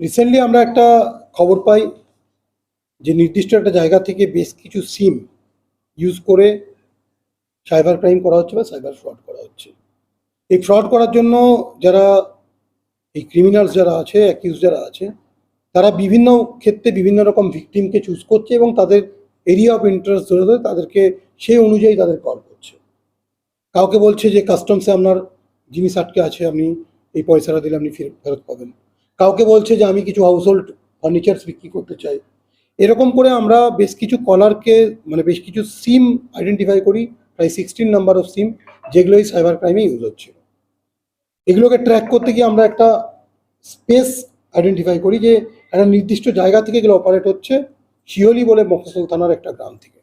Recently আমরা একটা খবর পাই যে নির্দিষ্ট একটা জায়গা থেকে বেশ কিছু সিম ইউজ করে সাইবার ক্রাইম করা হচ্ছে বা সাইবার ফ্রড করা হচ্ছে। এই ফ্রড করার জন্য যারা এই ক্রিমিনালস যারা আছে, অ্যাকিউজ যারা আছে, তারা বিভিন্ন ক্ষেত্রে বিভিন্ন রকম ভিকটিমকে চুজ করছে এবং তাদের এরিয়া অফ ইন্টারেস্ট ধরে ধরে তাদেরকে সেই অনুযায়ী তাদের কল করছে। কাউকে বলছে যে কাস্টমসে আপনার জিনিস আটকে আছে, আপনি এই পয়সাটা দিলে আপনি ফেরত পাবেন। কাউকে বলছে যে আমি কিছু হাউস হোল্ড ফার্নিচার্স বিক্রি করতে চাই। এরকম করে আমরা বেশ কিছু কলারকে মানে বেশ কিছু সিম আইডেন্টিফাই করি, প্রায় 16 নাম্বার অফ সিম, যেগুলো এই সাইবার ক্রাইমে ইউজ হচ্ছিল। এগুলোকে ট্র্যাক করতে গিয়ে আমরা একটা স্পেস আইডেন্টিফাই করি যে একটা নির্দিষ্ট জায়গা থেকে এগুলো অপারেট হচ্ছে, শিওলি বলে মফস্বল থানার একটা গ্রাম থেকে।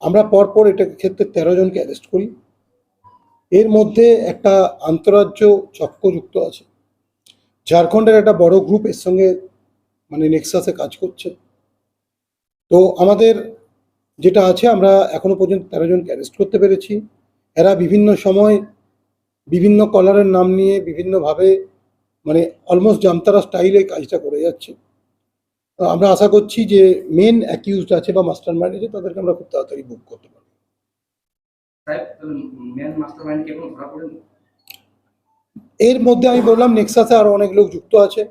আমরা পরপর এটা ক্ষেত্রে 13 জনকে অ্যারেস্ট করি। এর মধ্যে একটা আন্তরাজ্য চক্র যুক্ত আছে। ঝাড়খণ্ডের একটা বড় গ্রুপ এর সঙ্গে মানে নেক্সাসে কাজ করছে। তো আমাদের যেটা আছে, আমরা এখনো পর্যন্ত 13 জনকে অ্যারেস্ট করতে পেরেছি। এরা বিভিন্ন সময় বিভিন্ন কলারের নাম নিয়ে বিভিন্নভাবে মানে অলমোস্ট জামতারা স্টাইলে কাজটা করে যাচ্ছে। আমরা আশা করছি যে মেন অ্যাকিউজড আছে বা মাস্টার মাইন্ড আছে, তাদেরকে আমরা খুব তাড়াতাড়ি বুক করতে পারবো। এর মধ্যে আমি বললাম নেক্সাসে আরো অনেক লোক যুক্ত আছে।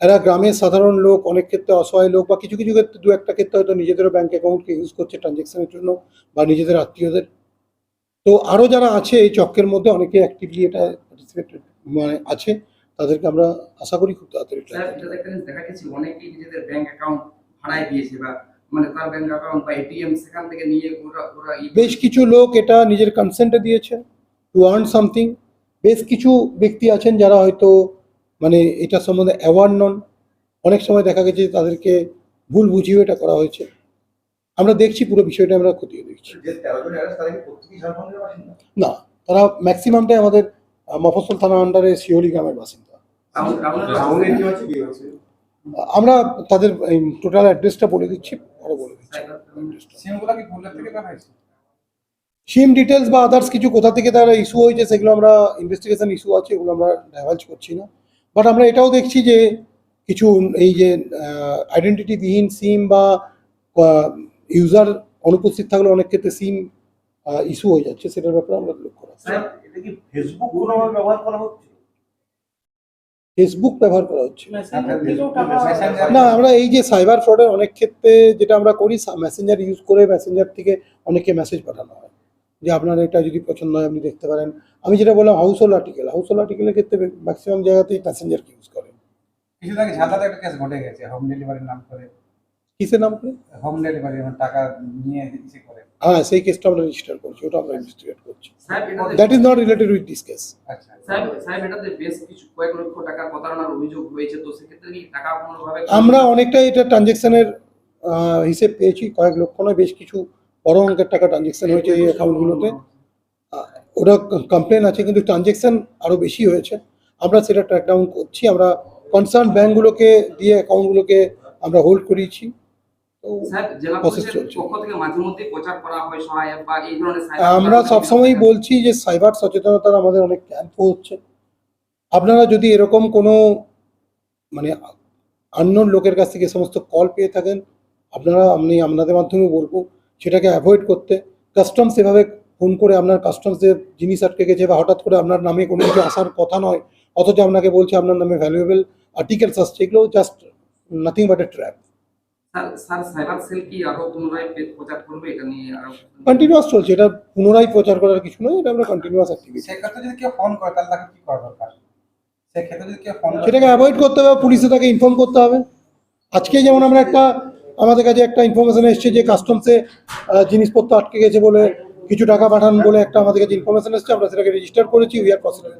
এরা গ্রামের সাধারণ লোক, অনেক ক্ষেত্রে অসহায় লোক, বা কিছু কিছু ক্ষেত্রে দু একটা ক্ষেত্রে হয়তো নিজেদেরও ব্যাংক অ্যাকাউন্টকে ইউজ করছে ট্রানজেকশনের জন্য বা নিজেদের আত্মীয়দের। তো আরো যারা আছে এই চক্রের মধ্যে অনেকে অ্যাক্টিভলি এটা পার্টিসিপেট মানে আছে, তাদেরকে আমরা আশা করি খুব তাড়াতাড়ি। দেখা গেছে অনেকেই নিজেদের ব্যাংক অ্যাকাউন্ট হারায় দিয়েছে বা মানে তার ব্যাংক অ্যাকাউন্ট বা এটিএম সেখান থেকে নিয়ে ওরা বেশ কিছু লোক এটা নিজের কনসেন্টে দিয়েছে টু আর্ন সামথিং। বেশ কিছু ব্যক্তি আছেন যারা হয়তো মানে এটা সম্বন্ধে অ্যাওয়ার নন। অনেক সময় দেখা গেছে তাদেরকে ভুল বুঝিয়েও এটা করা হয়েছে। আমরা দেখছি পুরো বিষয়টা, আমরা খতিয়ে দেখছি। না, তারা ম্যাক্সিমামটাই আমাদের মফস্বল থানা আন্ডারে শিওলি গ্রামের বাসিন্দা। আমরা তাদের টোটাল অ্যাড্রেসটা বলে দিচ্ছি, আরো বলে দিচ্ছি। সিম ডিটেলস বা আদার্স কিছু কোথা থেকে তারা ইস্যু হয়েছে সেগুলো আমরা ইনভেস্টিগেশন ইস্যু আছে, এগুলো আমরা ডাইভালজ করছি না। বাট আমরা এটাও দেখছি যে কিছু এই যে আইডেন্টিটিবিহীন সিম বা ইউজার অনুপস্থিত থাকলে অনেক ক্ষেত্রে সিম ইস্যু হয়ে যাচ্ছে, সেটার ব্যাপারে আমরা লক্ষ্য রাখছি। ফেসবুক ব্যবহার করা হচ্ছে না। আমরা এই যে সাইবার ফ্রডের অনেক ক্ষেত্রে যেটা আমরা করি, মেসেঞ্জার ইউজ করে মেসেঞ্জার থেকে অনেকে মেসেজ পাঠানো হয় যে আপনার এটা যদি পছন্দ হয় আপনি দেখতে পারেন। আমি যেটা বললাম হাউস হোল্ড আর্টিকেলের ক্ষেত্রে ম্যাক্সিমাম জায়গাতেই প্যাসেঞ্জারকে ইউজ করে। কিছুদিন আগে ঝালদাতে একটা কেস ঘটে গেছে হোম ডেলিভারির নাম করে। কিসের নাম করে? হোম ডেলিভারি, মানে টাকা নিয়ে ইসে করে। হ্যাঁ, সেই কেসটা আমরা রেজিস্টার করছি, ওটা আমরা ইনভেস্টিগেট করছি। That is not related with this case. আচ্ছা সাহেব, এটাতে বেশ কিছু কয়েক লক্ষ টাকা প্রতারণার অভিযোগ হয়েছে, তো সেক্ষেত্রে কি টাকা কোনোভাবে আমরা অনেকটা এটা ট্রানজেকশনের হিসেব পেয়েছি, কয়েক লক্ষ নয়, বেশ কিছু বড় অঙ্কের টাকা ট্রানজেকশন হয়েছে এই অ্যাকাউন্টগুলোতে। ওটা কমপ্লেন আছে, কিন্তু ট্রানজেকশন আরও বেশি হয়েছে। আমরা সেটা ট্র্যাক ডাউন করছি। আমরা কনসার্ন ব্যাঙ্কগুলোকে দিয়ে অ্যাকাউন্টগুলোকে আমরা হোল্ড করিয়েছি। আমরা সবসময়ই বলছি যে সাইবার সচেতনতার আমাদের অনেক ক্যাম্প হচ্ছে। আপনারা যদি এরকম কোনো মানে আননোন লোকের কাছ থেকে সমস্ত কল পেয়ে থাকেন, আমি আপনাদের মাধ্যমে বলবো সেটাকে অ্যাভয়েড করতে। কাস্টমস এভাবে ফোন করে আপনার কাস্টমসদের জিনিস আটকে গেছে বা হঠাৎ করে আপনার নামে কোনো কিছু আসার কথা নয়, অথচ আপনাকে বলছে আপনার নামে ভ্যালুয়েবল আর্টিকেলস আসছে, এগুলো just nothing but A trap. Continuous চলছে, এটা পুনরায় প্রচার করার কিছু নয়, এটা আমরা কন্টিনিউয়াস অ্যাক্টিভিটি। সেক্ষেত্রে যদি কেউ ফোন করে তাহলে তাকে কি করা দরকার? সেটাকে অ্যাভয়েড করতে হবে, পুলিশে তাকে ইনফর্ম করতে হবে। আজকে যেমন আমরা আমাদের কাছে একটা ইনফরমেশন এসছে যে কাস্টমসে জিনিসপত্র আটকে গেছে বলে কিছু টাকা পাঠান বলে একটা আমাদের কাছে ইনফরমেশন এসছে, আমরা সেটাকে রেজিস্টার করেছি। We are proceeding.